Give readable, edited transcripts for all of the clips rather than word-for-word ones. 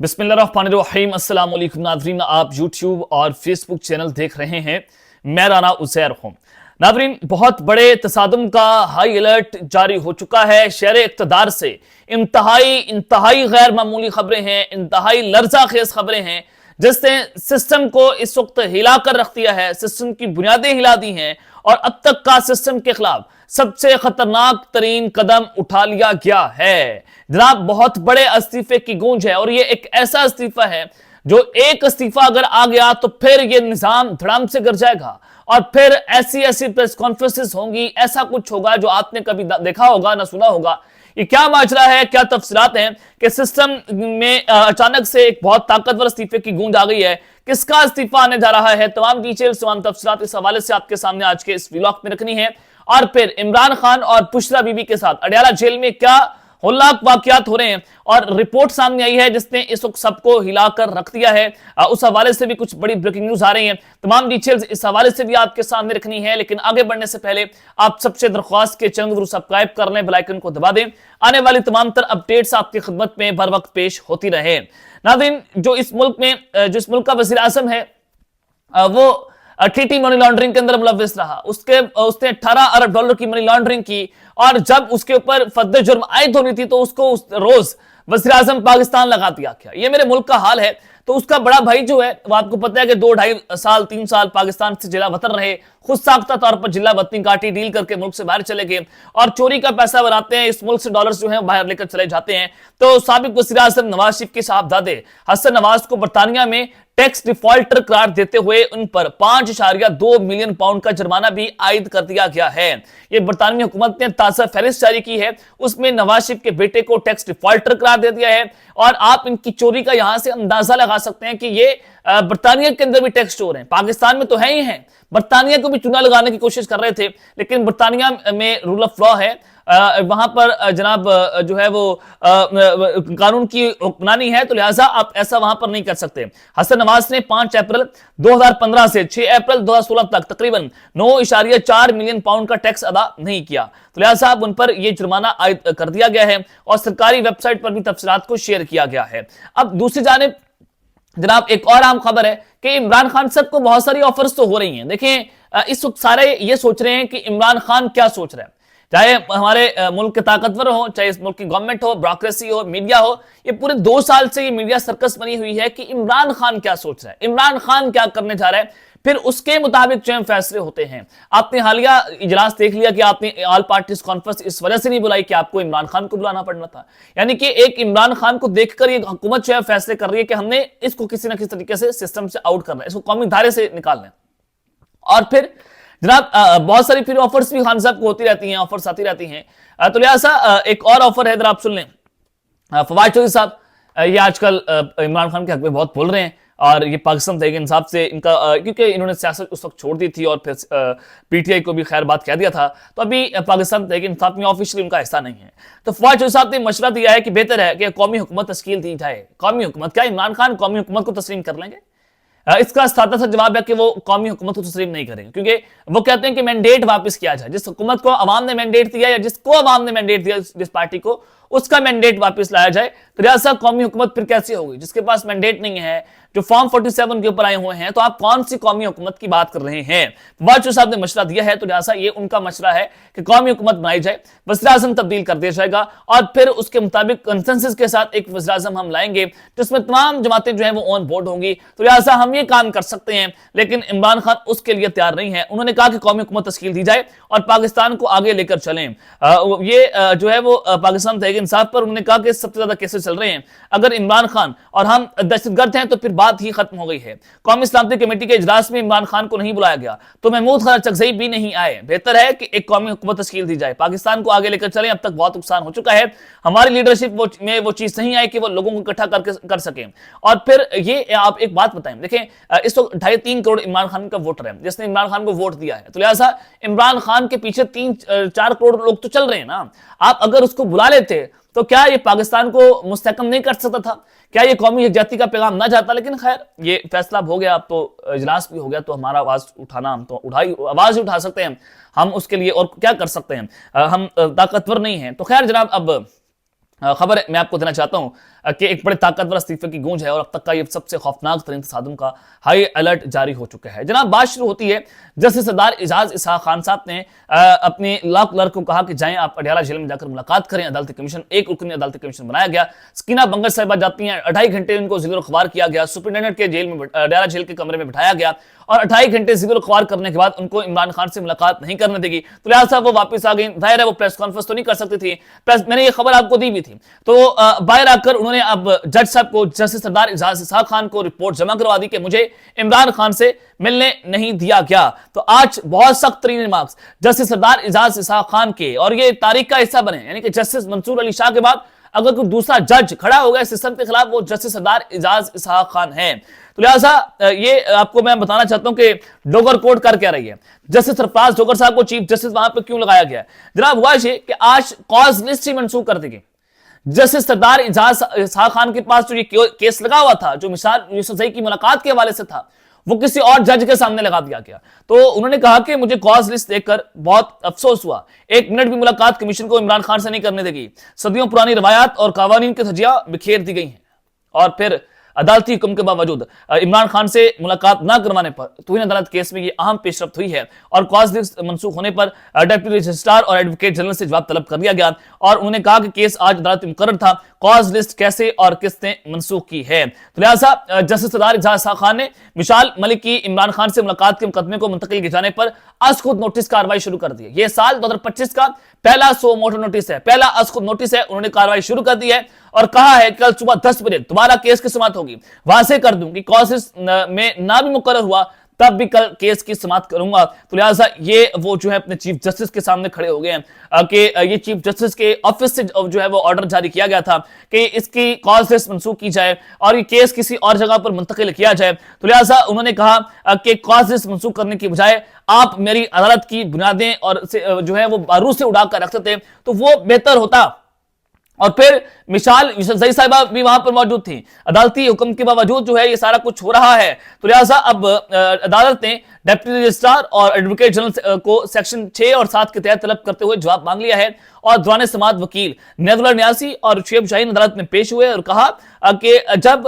बिस्मिल्लाहिर्रहमानिर्रहीम अस्सलाम वालेकुम नाज़रीन, आप यूट्यूब और फेसबुक चैनल देख रहे हैं। मैं राना उज़ैर हूं। नाज़रीन, बहुत बड़े तसादुम का हाई अलर्ट जारी हो चुका है। शहर इक़्तिदार से इंतहाई गैर मामूली खबरें हैं, इंतहाई लर्जा खेज खबरें हैं जिसने सिस्टम को इस वक्त हिलाकर रख दिया है, सिस्टम की बुनियादें हिला दी हैं और अब तक का सिस्टम के खिलाफ सबसे खतरनाक तरीन कदम उठा लिया गया है। जनाब, बहुत बड़े इस्तीफे की गूंज है और ये एक ऐसा इस्तीफा है जो एक इस्तीफा अगर आ गया तो फिर ये निजाम धड़ाम से गिर जाएगा और फिर ऐसी ऐसी प्रेस कॉन्फ्रेंसेस होंगी, ऐसा कुछ होगा जो आपने कभी देखा होगा ना सुना होगा। ये क्या माजरा है, क्या तफसीलात हैं कि सिस्टम में अचानक से एक बहुत ताकतवर इस्तीफे की गूंज आ गई है। किसका इस्तीफा आने जा रहा है, तमाम डिटेल्स, तमाम तफसीलात इस हवाले से आपके सामने आज के इस व्लॉग में रखनी है। और फिर इमरान खान और बुशरा बीबी के साथ अडयाला जेल में क्या होलाक वाकयात हो रहे हैं और रिपोर्ट सामने आई है जिसने इस वक्त सबको हिलाकर रख दिया है। उस हवाले से भी कुछ बड़ी ब्रेकिंग न्यूज आ रही हैं। तमाम डिटेल्स इस हवाले से भी आपके सामने रखनी है, लेकिन आगे बढ़ने से पहले आप सबसे दरख्वास्त के चैनल को सब्सक्राइब कर लें, बेल आइकन को दबा दें, आने वाली तमाम तर अपडेट्स आपकी खिदमत में बर वक्त पेश होती रहे। नाज़रीन, जो इस मुल्क का वज़ीर आज़म है वो टीटी मनी लॉन्ड्रिंग के अंदर मुलव्विस रहा। उसने 18 अरब डॉलर की मनी लॉन्ड्रिंग की और जब उसके ऊपर फद्दे जुर्म आयद होनी थी तो उसको रोज वज़ीर आज़म पाकिस्तान लगा दिया गया। ये मेरे मुल्क का हाल है। तो उसका बड़ा भाई जो है वो आपको पता है कि 2-2.5 साल पाकिस्तान से जिला वतन रहे, खुद साख्ता तौर पर जिला वतनी काटी, डील करके मुल्क से बाहर चले गए और चोरी का पैसा बनाते हैं, इस मुल्क से डॉलर्स जो है बाहर लेकर चले जाते हैं। तो साबिक वज़ीर आज़म नवाज शरीफ के साहबजादे हसन नवाज को बरतानिया में टैक्स डिफॉल्टर करार देते हुए उन पर 5.2 मिलियन पाउंड का जुर्माना भी आयद कर दिया गया है। ये बरतानवी हुकूमत ने ताज़ा फहरिस्त जारी की है, उसमें नवाज शरीफ के बेटे को टैक्स डिफॉल्टर करार दे दिया है और आप इनकी चोरी का यहां से अंदाजा लगा सकते हैं कि ये बरतानिया के अंदर भी टैक्स चोर हैं। पाकिस्तान में तो है ही है, बरतानिया को भी चुना लगाने की कोशिश कर रहे थे, लेकिन बरतानिया में रूल ऑफ लॉ है, वहां पर जनाब जो है वो कानून की हुक्मरानी है, तो लिहाजा आप ऐसा वहां पर नहीं कर सकते। हसन नवाज ने 5 अप्रैल 2015 से 6 अप्रैल 2016 तक तकरीबन 9.4 मिलियन पाउंड का टैक्स अदा नहीं किया, तो लिहाजा अब उन पर यह जुर्माना आयद कर दिया गया है और सरकारी वेबसाइट पर भी तफसीलात को शेयर किया गया है। अब दूसरी जानिब जनाब एक और आम खबर है कि इमरान खान साहब को बहुत सारी ऑफर्स तो हो रही हैं। देखें, इस वक्त सारे ये सोच रहे हैं कि इमरान खान क्या सोच रहा है, चाहे हमारे मुल्क के ताकतवर हो, चाहे इस मुल्क की गवर्नमेंट हो, ब्यूरोक्रेसी हो, मीडिया हो, ये पूरे 2 साल से ये मीडिया सर्कस बनी हुई है कि इमरान खान क्या सोच रहा है, इमरान खान क्या करने जा रहा है, फिर उसके मुताबिक जो फैसले होते हैं। आपने हालिया इजलास देख लिया कि आपने ऑल पार्टीज कॉन्फ्रेंस इस वजह से नहीं बुलाई कि आपको इमरान खान को बुलाना पड़ना था। यानी कि एक इमरान खान को देखकर ये हुकूमत जो है फैसले कर रही है कि हमने इसको किसी ना किसी तरीके से सिस्टम से आउट करना है, इसको कौमी धारे से निकालना है। और फिर जनाब बहुत सारी फिर ऑफर्स भी खान साहब को होती रहती हैं, ऑफर्स आती रहती हैं। तो लिहाजा एक और ऑफर है, इधर आप सुन लें। फवाद चौधरी साहब ये आजकल इमरान खान के हक में बहुत बोल रहे हैं और ये पाकिस्तान तहरीक इंसाफ से इनका क्योंकि इन्होंने सियासत उस वक्त छोड़ दी थी और फिर पीटीआई को भी खैर बात कह दिया था, तो अभी पाकिस्तान तहरीक इंसाफ में ऑफिशियली उनका हिस्सा नहीं है। तो फवाद चौधरी साहब ने मशवरा दिया है कि बेहतर है कि कौमी हुकूमत तश्कील दी जाए। कौमी हुकूमत क्या, इमरान खान कौमी हुकूमत को तस्लीम कर लेंगे? इसका सादा सा जवाब है कि वो कौमी हुकूमत को तस्लीम नहीं करेंगे, क्योंकि वो कहते हैं कि मैंडेट वापस किया जाए। जिस हुकूमत को अवाम ने मैंडेट दिया या जिसको अवाम ने मैंडेट दिया, जिस पार्टी को, उसका मैंडेट वापस लाया जाए। तो लिहाजा कौमी हुकूमत फिर कैसी होगी जिसके पास मैंडेट नहीं है, जो फॉर्म 47 के ऊपर आए हुए हैं, तो आप कौन सी कौमी हुकूमत की बात कर रहे हैं? वाजपेयी साहब ने मशवरा दिया है, तो लिहाजा ये उनका मशवरा है कि कौमी हुकूमत बनाई जाए, वज़ीर आज़म तब्दील कर दिया जाएगा और फिर उसके मुताबिक कंसेंसस के साथ एक वज़ीर आज़म हम लाएंगे जिसमें तमाम जमातें जो है वो ऑन बोर्ड होंगी। तो लिहाजा हम ये काम कर सकते हैं, लेकिन इमरान खान उसके लिए तैयार नहीं है। उन्होंने कहा कि कौमी हुकूमत तश्कील दी जाए और पाकिस्तान को आगे लेकर चलें। ये जो है वो पाकिस्तान तहरीक इंसाफ पर उन्होंने कहा कि सबसे ज्यादा केसेस चल रहे हैं, अगर इमरान खान और हम दहशतगर्द हैं तो फिर बात ही खत्म हो गई है। कौमी सलामती कमेटी के इजलास में इमरान खान को नहीं बुलाया गया तो महमूद खान चकज़ई भी नहीं आए। बेहतर है कि एक कौमी हुकूमत तश्कील दी जाए, पाकिस्तान को आगे लेकर चलें। अब तक बहुत नुकसान हो चुका है, हमारी लीडरशिप में वो चीज नहीं आई कि वो लोगों को इकट्ठा कर सके। और फिर ये आप एक बात बताएं, देखें इस वक्त 2.5-3 करोड़ इमरान खान का वोटर है जिसने इमरान खान को वोट दिया है, तो लिहाजा इमरान खान के पीछे 3-4 करोड़ लोग तो चल रहे हैं ना। आप अगर उसको बुला लेते तो क्या ये पाकिस्तान को मुस्तहकम नहीं कर सकता था? क्या ये कौमी यकजहती का पैगाम ना जाता? लेकिन खैर ये फैसला हो गया, अब तो इजलास भी हो गया, तो हमारा आवाज उठाना, हम तो आवाज ही उठा सकते हैं, हम उसके लिए और क्या कर सकते हैं, हम ताकतवर नहीं हैं। तो खैर जनाब अब खबर मैं आपको देना चाहता हूं के एक बड़े ताकतवर इस्तीफे की गूंज है और अब तक का ये सबसे खौफनाक तरीन तसादुम का हाई अलर्ट जारी हो चुका है। जनाब, बात शुरू होती है जस्टिस सरदार एजाज इसहाक खान साहब ने अपने लॉ क्लर्क को कहा कि जाएं आप अडयाला जेल में जाकर मुलाकात करें। अदालती कमीशन, एक रुकनी अदालती कमीशन बनाया गया। सकीना बंगश साहिबा जाती हैं, 2.5 घंटे उनको जिक्र अखबार किया गया, सुपरिटेंडेंट के जेल में अडयाला जेल के कमरे में बिठाया गया और 2.5 घंटे जिक्र अखबार करने के बाद उनको इमरान खान से मुलाकात नहीं करने देगी, तो लिहाजा वो वापस आ गई। जाहिर है वो प्रेस कॉन्फ्रेंस तो नहीं कर सकती थी, मैंने ये खबर आपको दी भी थी। तो बाहर आकर उन्होंने अब जज साहब को, जस्टिस सरदार एजाज इसहाक खान को रिपोर्ट जमा करवा दी कि मुझे इमरान खान से मिलने नहीं दिया गया। तो आज बहुत सख्त तरीन रिमार्क्स जस्टिस सरदार एजाज इसहाक खान के, और ये तारीख का हिस्सा बने, यानी कि जस्टिस मंसूर अली शाह के बाद अगर कोई दूसरा जज खड़ा हो गया सिस्टम के खिलाफ, वो जस्टिस सरदार एजाज इसहाक खान है। तो लिहाजा ये आपको मैं बताना चाहता हूं कि डोगर कोर्ट कर क्या रही है। जस्टिस सरफराज डोगर साहब को चीफ जस्टिस वहां पर क्यों लगाया गया? जनाब, हुआ ये कि आज कॉज लिस्ट ही मंसूख कर दी गई। जस्टिस सरदार एजाज इसहाक खान के पास जो ये केस लगा हुआ था, जो मिसाल यूसुफजई की मुलाकात के हवाले से था, वो किसी और जज के सामने लगा दिया गया। तो उन्होंने कहा कि मुझे कॉज लिस्ट देखकर बहुत अफसोस हुआ, 1 मिनट भी मुलाकात कमीशन को इमरान खान से नहीं करने देगी। सदियों पुरानी रवायात और कावानीन की धज्जियां बिखेर दी गई हैं और फिर अदालती हुक्म के बावजूद इमरान खान से मुलाकात न करवाने पर तौहीन अदालत केस में ये अहम पेशरफ्त हुई है और कॉज लिस्ट मनसूख होने पर डिप्टी रजिस्ट्रार और एडवोकेट जनरल से जवाब तलब कर दिया गया और उन्होंने कहा कि केस आज अदालत में मुकर्रर था, कॉज लिस्ट कैसे और किसने मनसूख की है। तो लिहाजा जस्टिस सरदार एजाज इसहाक खान ने मिसाल मलिक की इमरान खान से मुलाकात के मुकदमे को मुंतकिल किए जाने पर अज खुद नोटिस कार्रवाई शुरू कर दी है। यह साल 2025 का पहला सो मोटो नोटिस है, पहला अज खुद नोटिस है। उन्होंने कार्रवाई शुरू कर दी है और कहा है कल सुबह 10 बजे दोबारा केस की समाअत होगी। वाज़ेह कर दूं कि कॉज लिस्ट में ना भी मुकर्रर हुआ तब भी कल केस की समाअत करूंगा। तो लिहाजा ये वो जो है अपने चीफ जस्टिस के सामने खड़े हो गए हैं कि ये चीफ जस्टिस के ऑफिस से जो है वो ऑर्डर जारी किया गया था कि इसकी कॉज लिस्ट मनसूख की जाए और ये केस किसी और जगह पर मुंतकिल किया जाए। तो लिहाजा उन्होंने कहा कि कॉज लिस्ट मनसूख करने की बजाय आप मेरी अदालत की बुनियादें और जो है वो बारूद से उड़ाकर रखते थे तो वो बेहतर होता। और फिर मिसाल यूसुफजई साहिबा भी वहां पर मौजूद थी। अदालती हुक्म के बावजूद जो है ये सारा कुछ हो रहा है। तो लिहाजा अब अदालत ने डिप्टी रजिस्ट्रार और एडवोकेट जनरल को सेक्शन 6 और 7 के तहत तलब करते हुए जवाब मांग लिया है और दौरान समाअत वकील नेदुल्लाह नियासी और शुएब शाहीन अदालत में पेश हुए और कहा कि जब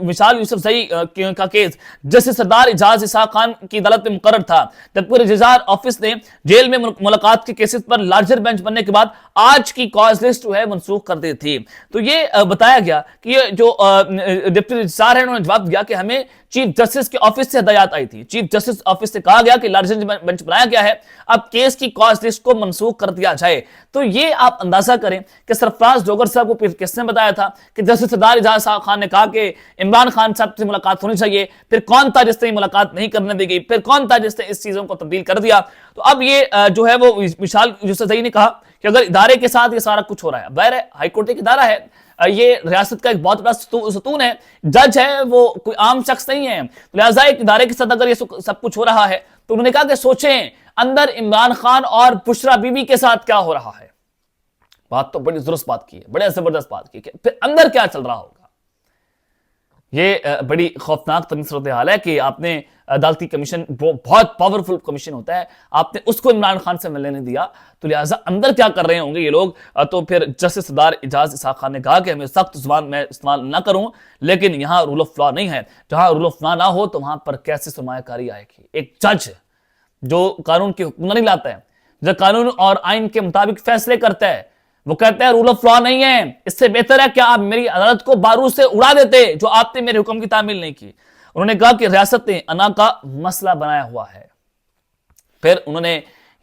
मिसाल यूसुफजई का केस जस्टिस सरदार एजाज इसहाक खान की अदालत में मुकर्रर था, जबकि रजिस्ट्रार ऑफिस ने जेल में मुलाकात के केसेस पर लार्जर बेंच बनने के बाद आज की कॉज लिस्ट जो है मनसूख कर दी थी। तो ये बताया गया कि ये जो डिप्टी रजिस्ट्रार है उन्होंने जवाब दिया कि हमें चीफ जस्टिस के ऑफिस से हिदायत आई थी, चीफ जस्टिस ऑफिस से कहा गया कि लार्जर बेंच बनाया गया है, अब केस की कॉज लिस्ट को मनसूख कर दिया जाए। तो ये आप अंदाजा करें कि सरफराज डोगर साहब को फिर किसने बताया था कि जस्टिस सरदार एजाज इसहाक खान ने कहा कि इमरान खान साहब से मुलाकात होनी चाहिए, फिर कौन था जिसने मुलाकात नहीं करने दी गई, फिर कौन था जिसने इस चीजों को तब्दील कर दिया। तो अब ये जो है वो मिसाल यूसुफजई ने कहा कि अगर इदारे के साथ ये सारा कुछ हो रहा है, जाहिर है हाईकोर्ट एक इदारा है, ये रियासत का एक बहुत बड़ा सतून है, जज है, वो कोई आम शख्स नहीं है। लिहाजा एक इदारे के साथ अगर ये सब कुछ हो रहा है तो उन्होंने कहा कि सोचें अंदर इमरान खान और बुशरा बीबी के साथ क्या हो रहा है। बात तो बड़ी दुरुस्त बात की है, बड़े जबरदस्त बात की कि फिर अंदर क्या चल रहा होगा। ये बड़ी खौफनाक तरीन सूरत हाल है कि आपने अदालती कमीशन बहुत पावरफुल कमीशन होता है, आपने उसको इमरान खान से मिलने नहीं दिया, तो लिहाजा अंदर क्या कर रहे होंगे ये लोग। तो फिर जस्टिस सरदार एजाज इसहाक खान ने कहा कि हमें सख्त जुबान मैं इस्तेमाल ना करूं, लेकिन यहां रूल ऑफ लॉ नहीं है, जहां रूल ऑफ लॉ ना हो तो वहां पर कैसे सरमायाकारी आएगी। एक जज जो कानून के हुक्म नहीं लाता है, जो कानून और आइन के मुताबिक फैसले करता है, वो कहते हैं रूल ऑफ लॉ नहीं है, इससे बेहतर है कि आप मेरी अदालत को बारूद से उड़ा देते जो आपने मेरे हुक्म की तामील नहीं की। उन्होंने कहा कि रियासत ने अना का मसला बनाया हुआ है। फिर उन्होंने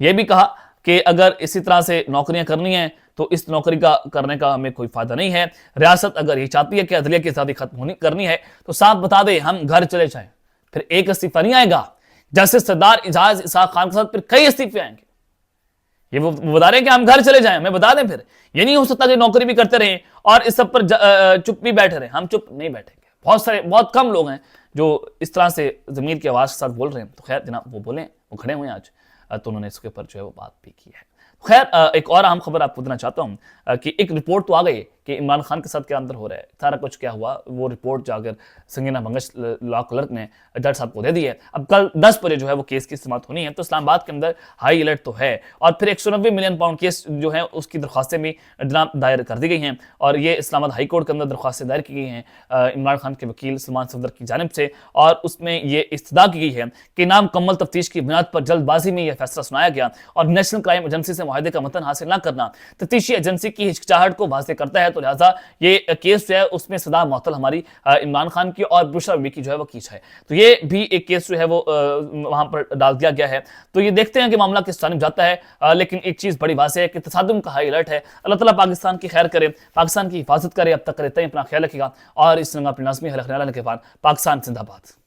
यह भी कहा कि अगर इसी तरह से नौकरियां करनी है तो इस नौकरी का करने का हमें कोई फायदा नहीं है। रियासत अगर ये चाहती है कि अदलिया की आजादी खत्म करनी है तो साफ बता दे हम घर चले जाएं, फिर एक इस्तीफा नहीं आएगा। जस्टिस सरदार एजाज इसहाक खान के साथ फिर कई इस्तीफे आएंगे। ये वो बता रहे हैं कि हम घर चले जाएं, मैं बता दें फिर ये नहीं हो सकता कि नौकरी भी करते रहें और इस सब पर चुप भी बैठे रहे। हम चुप नहीं बैठेंगे। बहुत कम लोग हैं जो इस तरह से जमीर की आवाज के साथ बोल रहे हैं। तो खैर जनाब वो बोले, वो खड़े हुए हैं आज, तो उन्होंने इसके ऊपर जो है वो बात भी की है। खैर एक और अहम खबर आपको देना चाहता हूं कि एक रिपोर्ट तो आ गई कि इमरान खान के साथ क्या अंदर हो रहा है, सारा कुछ क्या हुआ, वो रिपोर्ट जाकर संगीना भंगश लॉ क्लर्क ने जज साहब को दे दी है। अब कल 10 बजे जो है वो केस की समाप्त होनी है। तो इस्लामाबाद के अंदर हाई अलर्ट तो है और फिर 190 मिलियन पाउंड केस जो है उसकी दरख्वास्तें भी जनाब दायर कर दी गई हैं और ये इस्लामाबाद हाई कोर्ट के अंदर दरख्वास्तें दायर की गई हैं इमरान खान के वकील सलमान सफदर की जानिब से, और उसमें ये इस्तदा की गई है कि नामुकम्मल तफ्तीश की बुनियाद पर जल्दबाजी में यह फैसला सुनाया गया और नेशनल क्राइम एजेंसी से मुआहदे का मतन हासिल न करना तफ्तीशी एजेंसी की हिचकिचाहट को वाज़ेह करता है। तो लिहाजा ये केस जो है उसमें सदा मुअत्तल हमारी इमरान खान की और बुशरा बीबी की जो है वो कीच है। तो ये भी एक केस जो है वो वहां पर डाल दिया गया है। तो ये देखते हैं कि मामला किस जानिब जाता है, लेकिन एक चीज बड़ी बात है कि तसादुम का हाई अलर्ट है। अल्लाह ताला पाकिस्तान की खैर करे, पाकिस्तान की हिफाजत करे। अब तक करे, अपना ख्याल रखिएगा और इस रंगा अपनी नाज़मी पाकिस्तान जिंदाबाद।